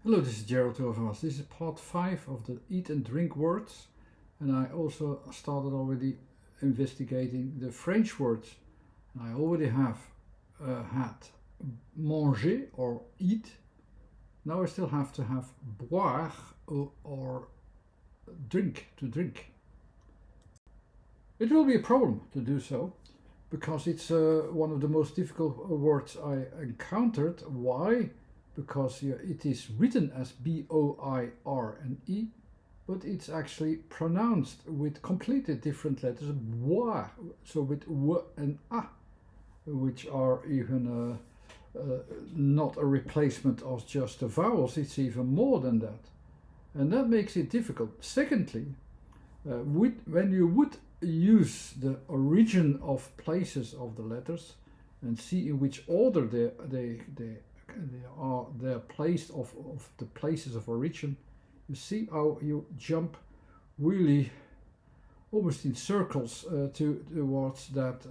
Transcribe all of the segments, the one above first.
Hello, this is Gerald Overmars. This is part 5 of the eat and drink words, and I also started already investigating the French words. I already have had manger or eat. Now I still have to have boire or drink, to drink. It will be a problem to do so because it's one of the most difficult words I encountered. Why? Because it is written as B-O-I-R-N-E, but it's actually pronounced with completely different letters, boire, so with W and A, which are even not a replacement of just the vowels, it's even more than that. And that makes it difficult. Secondly, when you would use the origin of places of the letters and see in which order they're placed of the places of origin, you see how you jump really almost in circles towards that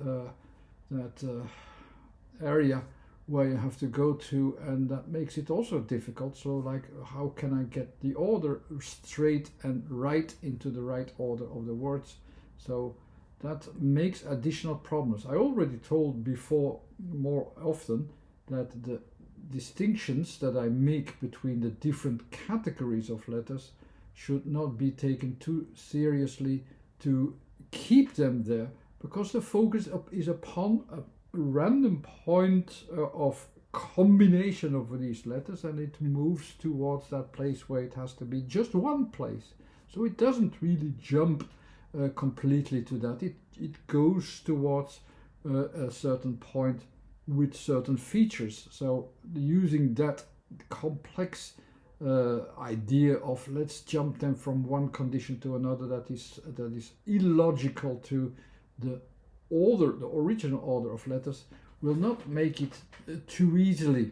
area where you have to go to, and that makes it also difficult. So like, how can I get the order straight and right into the right order of the words? So that makes additional problems. I already told before more often that the distinctions that I make between the different categories of letters should not be taken too seriously to keep them there, because the focus is upon a random point of combination of these letters, and it moves towards that place where it has to be just one place. So it doesn't really jump completely to that. It goes towards a certain point with certain features. So using that complex idea of let's jump them from one condition to another, that is illogical to the order, the original order of letters, will not make it too easily.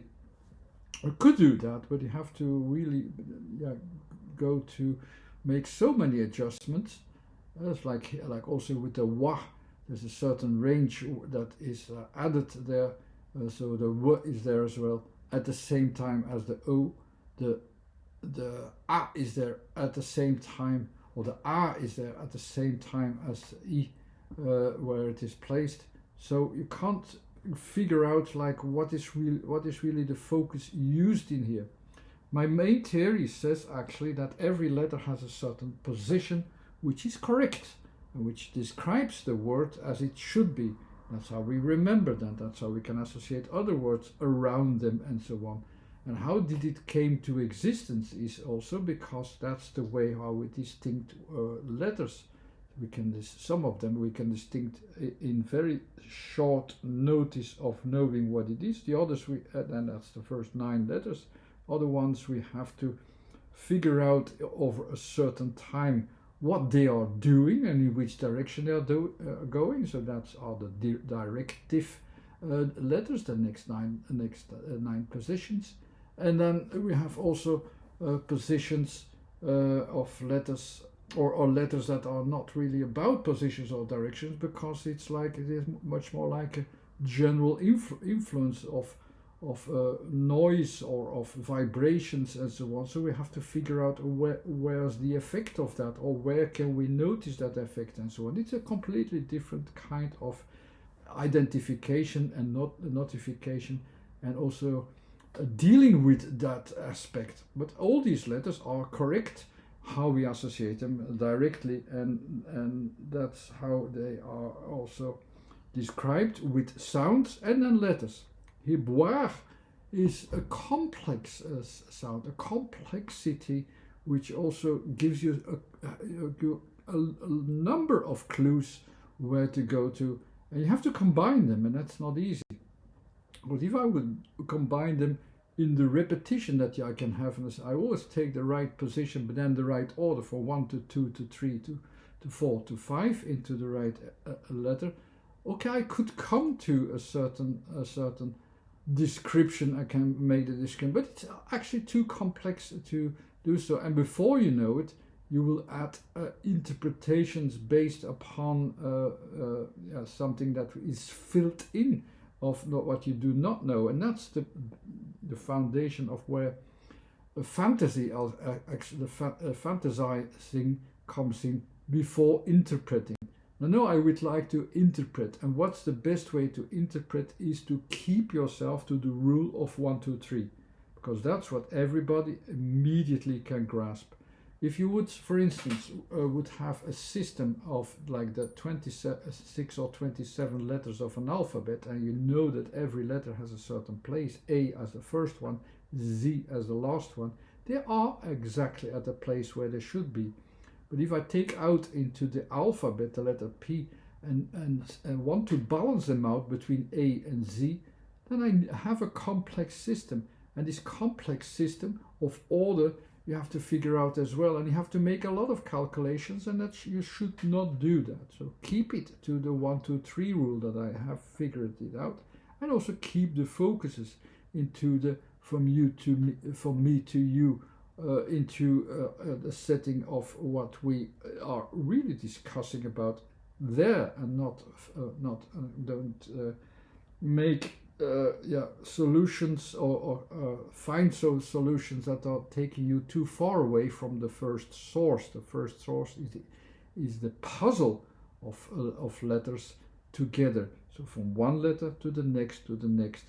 I could do that, but you have to really go to make so many adjustments. It's like also with the wa, there's a certain range that is added there, so the w is there as well at the same time as the o. The a is there at the same time, or the a is there at the same time as I, where it is placed. So you can't figure out like what is really the focus used in here. My main theory says actually that every letter has a certain position which is correct and which describes the word as it should be. That's how we remember them. That's how we can associate other words around them and so on. And how did it came to existence is also because that's the way how we distinct letters. We can some of them we can distinct in very short notice of knowing what it is. The others and that's the first 9 letters. Other ones we have to figure out over a certain time what they are doing and in which direction they are going. So that's are the directive letters, the next nine positions. And then we have also positions of letters or letters that are not really about positions or directions, because it is much more like a general influence of noise or of vibrations and so on. So we have to figure out where's the effect of that, or where can we notice that effect and so on. It's a completely different kind of identification and notification, and also dealing with that aspect. But all these letters are correct how we associate them directly, and that's how they are also described with sounds and then letters. Here, boire is a complex sound, a complexity, which also gives you a number of clues where to go to, and you have to combine them, and that's not easy. But if I would combine them in the repetition that I can have, I always take the right position, but then the right order for 1 to 2 to 3 to 4 to 5 into the right letter. Okay, I could come to a certain description. I can make the description, but it's actually too complex to do so. And before you know it, you will add interpretations based upon something that is filled in of what you do not know, and that's the foundation of where a fantasy, actually, fantasizing comes in before interpreting. Now, no, I would like to interpret, and what's the best way to interpret is to keep yourself to the rule of 1, 2, 3, because that's what everybody immediately can grasp. If you would, for instance, would have a system of like the 26 or 27 letters of an alphabet, and you know that every letter has a certain place, A as the first one, Z as the last one, they are exactly at the place where they should be. But if I take out into the alphabet the letter P and want to balance them out between A and Z, then I have a complex system. And this complex system of order you have to figure out as well, and you have to make a lot of calculations, and that you should not do that. So keep it to the 1, 2, 3 rule that I have figured it out, and also keep the focuses into the from me to you, into the setting of what we are really discussing about there, and not don't make solutions or find those solutions that are taking you too far away from the first source. The first source is the puzzle of letters together. So from one letter to the next,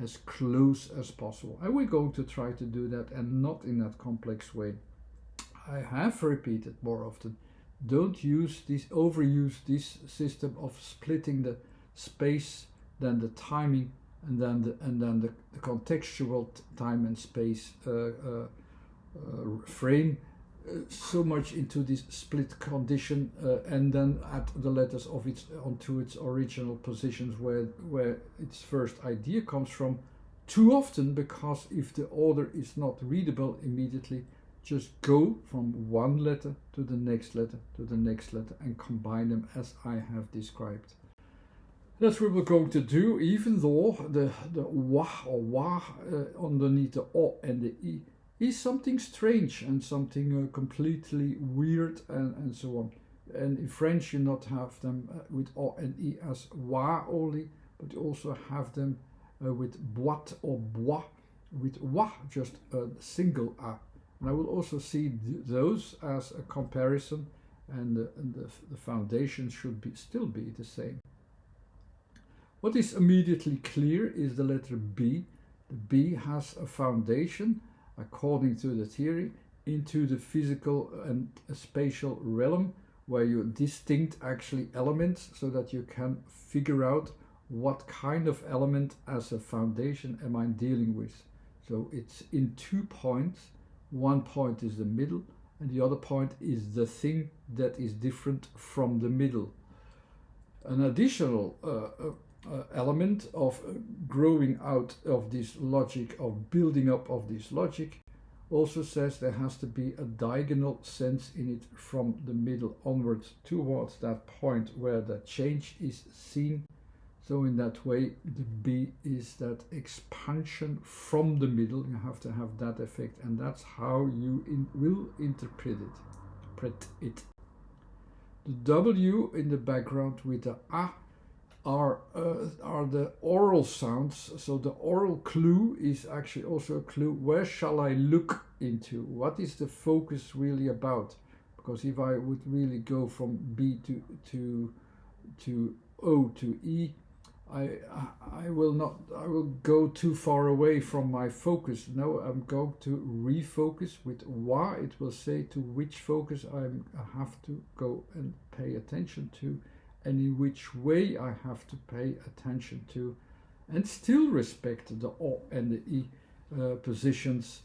as close as possible. And we're going to try to do that, and not in that complex way. I have repeated more often, don't overuse this system of splitting the space, then the timing, and then the contextual time and space frame so much into this split condition, and then add the letters of onto its original positions where its first idea comes from too often, because if the order is not readable immediately, just go from one letter to the next letter to the next letter and combine them as I have described. That's what we're going to do, even though the wah or wah underneath the o and the e is something strange and something completely weird and so on. And in French you not have them with o and e as wah only, but you also have them with boite or bois, with wah just a single a. And I will also see those as a comparison, and the foundation should still be the same. What is immediately clear is the letter B. The B has a foundation, according to the theory, into the physical and spatial realm, where you distinct actually elements, so that you can figure out what kind of element as a foundation am I dealing with. So it's in 2 points. One point is the middle, and the other point is the thing that is different from the middle. An additional element of growing out of this logic, of building up of this logic, also says there has to be a diagonal sense in it from the middle onwards towards that point where the change is seen. So in that way, the B is that expansion from the middle. You have to have that effect, and that's how you will interpret it. The W in the background with the A are the oral sounds. So the oral clue is actually also a clue. Where shall I look into? What is the focus really about? Because if I would really go from B to O to E, I will go too far away from my focus. No, I'm going to refocus with WA. It will say to which focus I have to go and pay attention to, and in which way I have to pay attention to, and still respect the O and the E positions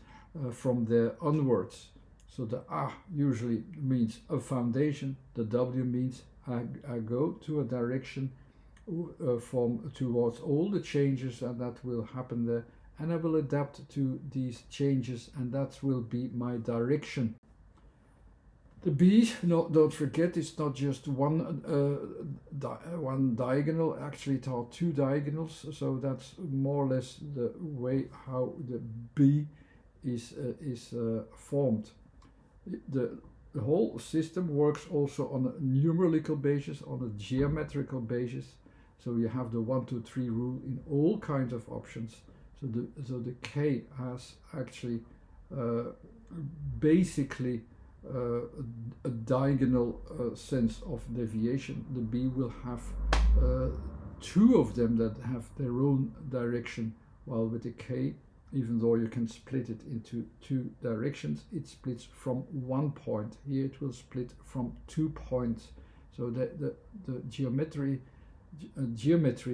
from there onwards. So the A usually means a foundation, the W means I go to a direction towards all the changes that will happen there, and I will adapt to these changes, and that will be my direction. The B, don't forget, it's not just one diagonal. Actually, it are 2 diagonals, so that's more or less the way how the B is formed. The whole system works also on a numerical basis, on a geometrical basis. So you have the 1, 2, 3 rule in all kinds of options. So the K has actually uh, basically a diagonal sense of deviation. The B will have two of them that have their own direction, while with the K, even though you can split it into two directions, it splits from one point. Here it will split from 2 points. So the geometry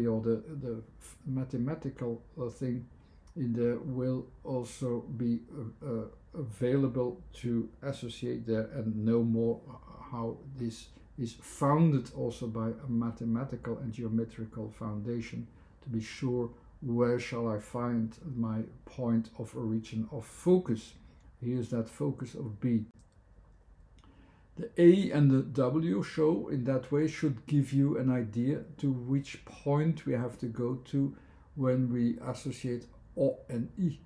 or the mathematical thing in there will also be available to associate there and know more how this is founded also by a mathematical and geometrical foundation, to be sure where shall I find my point of origin of focus. Here's that focus of B. The A and the W show in that way should give you an idea to which point we have to go to when we associate O and I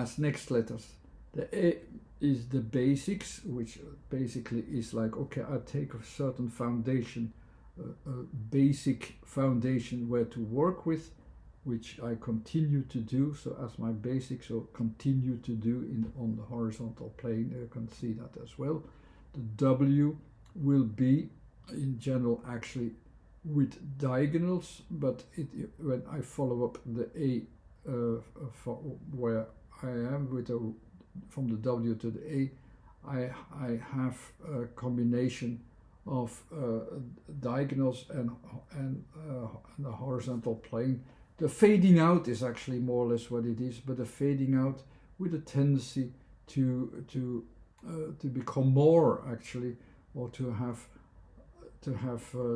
as next letters. The A is the basics, which basically is like, okay, I take a certain foundation, a basic foundation where to work with, which I continue to do, so as my basics, so continue to do on the horizontal plane. You can see that as well. The W will be in general actually with diagonals, but when I follow up the A for where I am with from the W to the A, I have a combination of diagonals and the horizontal plane. The fading out is actually more or less what it is, but the fading out with a tendency to become more actually, or to have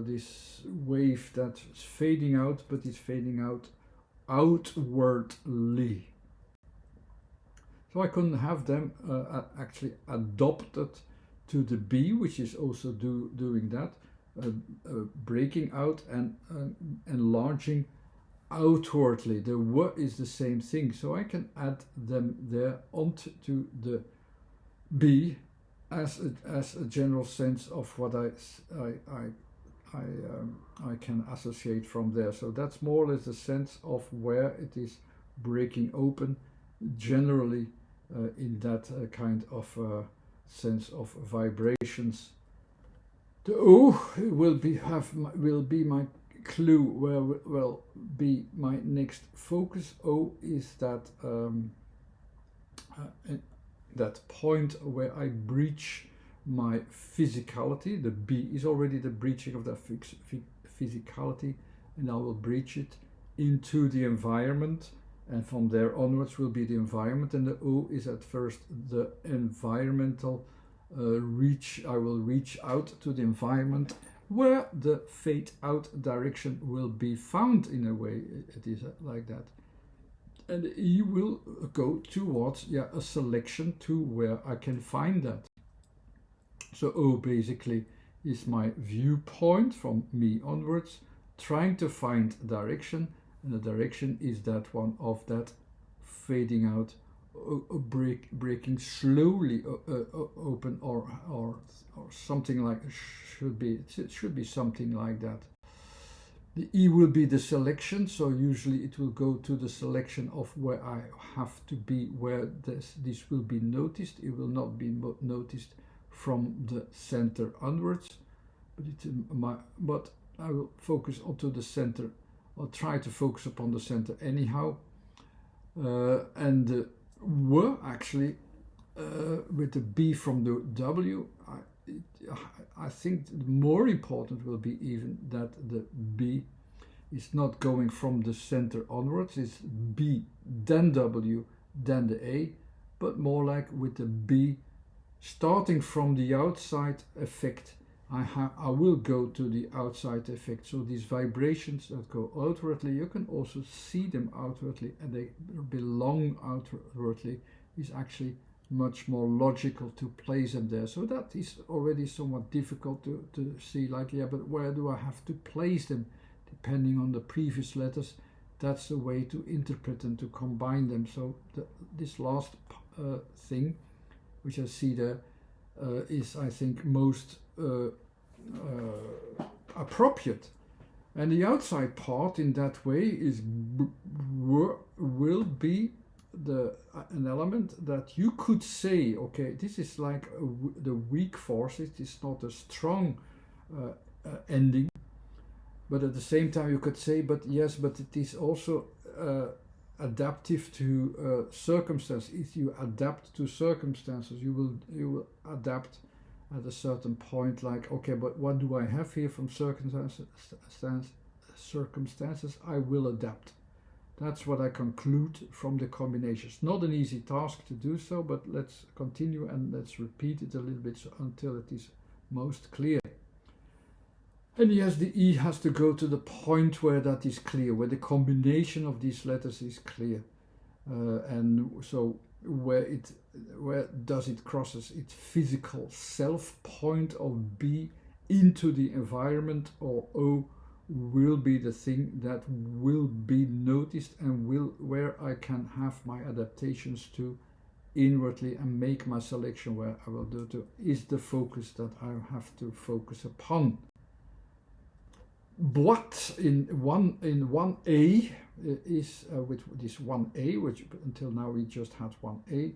this wave that's fading out, but it's fading out outwardly. So I couldn't have them actually adopted to the B, which is also doing that, breaking out and enlarging outwardly. The W is the same thing, so I can add them there onto the B as a general sense of what I can associate from there. So that's more or less the sense of where it is breaking open, generally in that kind of sense of vibrations. The O will be my clue where will be my next focus. O is that that point where I breach my physicality. The B is already the breaching of that physicality, and I will breach it into the environment, and from there onwards will be the environment. And the O is at first the environmental reach. I will reach out to the environment where the fade out direction will be found. In a way it is like that. And E will go towards a selection to where I can find that. So O basically is my viewpoint from me onwards, trying to find direction, and the direction is that one of that fading out, breaking slowly open, or something like it should be something like that. The E will be the selection, so usually it will go to the selection of where I have to be, where this will be noticed. It will not be noticed from the center onwards, but I will focus onto the center, or try to focus upon the center anyhow. And the W actually, with the B from the W, I think more important will be even that the B is not going from the center onwards. It's B, then W, then the A, but more like with the B starting from the outside effect. I will go to the outside effect. So these vibrations that go outwardly, you can also see them outwardly, and they belong outwardly, is actually much more logical to place them there. So that is already somewhat difficult to see, like, yeah, but where do I have to place them? Depending on the previous letters, that's the way to interpret and to combine them. So this last thing, which I see there, is, I think, most appropriate. And the outside part in that way is will be an element that you could say, okay, this is like the weak force. It is not a strong ending, but at the same time you could say, but yes, but it is also adaptive to circumstances. If you adapt to circumstances, you will adapt at a certain point. Like, okay, but what do I have here from circumstances? I will adapt. That's what I conclude from the combinations. Not an easy task to do so, but let's continue and let's repeat it a little bit until it is most clear. And yes, the E has to go to the point where that is clear, where the combination of these letters is clear. And so where does it crosses its physical self point of B into the environment, or O will be the thing that will be noticed and where I can have my adaptations to inwardly and make my selection where I will do to, is the focus that I have to focus upon. BOITE in 1A is with this 1A, which until now we just had 1A,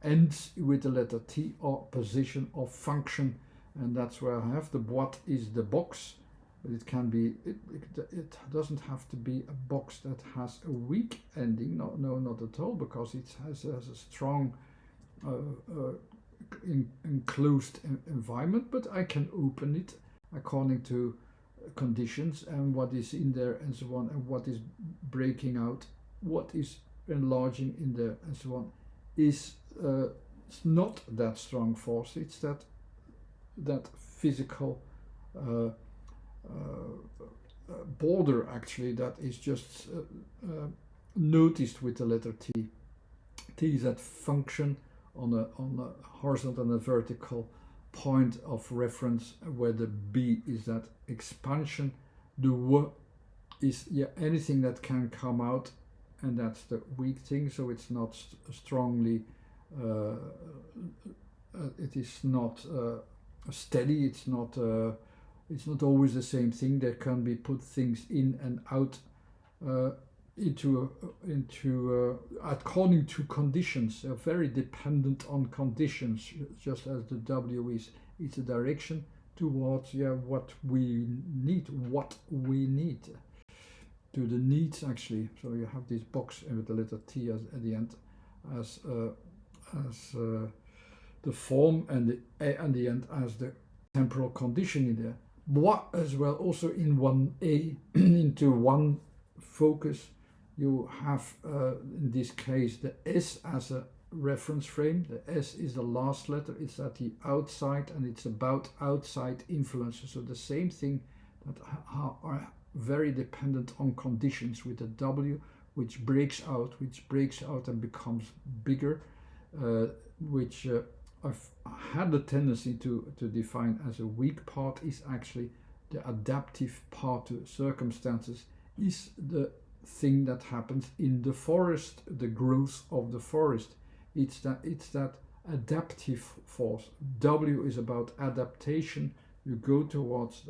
ends with the letter T, or position or function, and that's where I have the BOITE is the box. But it can be, it doesn't have to be a box that has a weak ending, no, not at all, because it has a strong enclosed environment, but I can open it according to conditions and what is in there and so on, and what is breaking out, what is enlarging in there and so on, is it's not that strong force. It's that physical border actually that is just noticed with the letter T. T is that function on a horizontal and a vertical point of reference, where the B is that expansion. The W is anything that can come out, and that's the weak thing. So it's not strongly. It is not steady. It's not. It's not always the same thing. There can be put things in and out into according to conditions. They're very dependent on conditions, just as the W is. It's a direction towards what we need to the needs actually. So you have this box with the letter T at the end as the form, and the A at the end as the temporal condition in there. BOIS as well, also in 1A into one focus. You have in this case the S as a reference frame. The S is the last letter. It's at the outside, and it's about outside influences. So the same thing that are very dependent on conditions with the W, which breaks out and becomes bigger, which I've had the tendency to define as a weak part, is actually the adaptive part to circumstances, is the thing that happens in the forest, the growth of the forest. It's that adaptive force. W is about adaptation. You go towards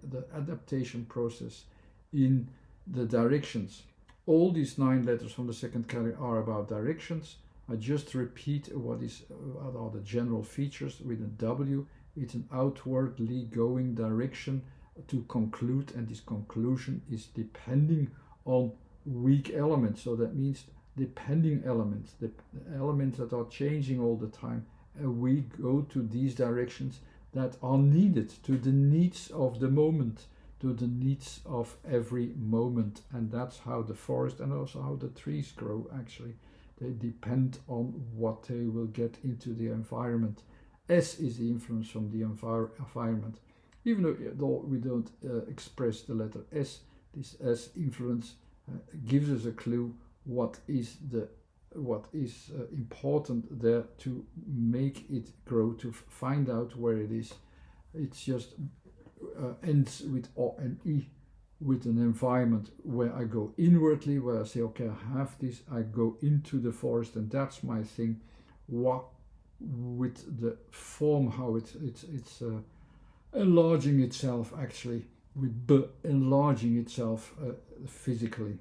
the adaptation process in the directions. All these 9 letters from the second category are about directions. I just repeat what are the general features with a W. It's an outwardly going direction to conclude, and this conclusion is depending on weak elements. So that means depending elements, the elements that are changing all the time, and we go to these directions that are needed to the needs of the moment, to the needs of every moment. And that's how the forest and also how the trees grow actually. They depend on what they will get into the environment. S is the influence from the environment. Even though we don't express the letter S, this S influence gives us a clue what is important there to make it grow, to find out where it is. It's just ends with O and E, with an environment where I go inwardly, where I say, okay, I have this, I go into the forest, and that's my thing. What with the form, how it's enlarging itself actually, with B enlarging itself physically.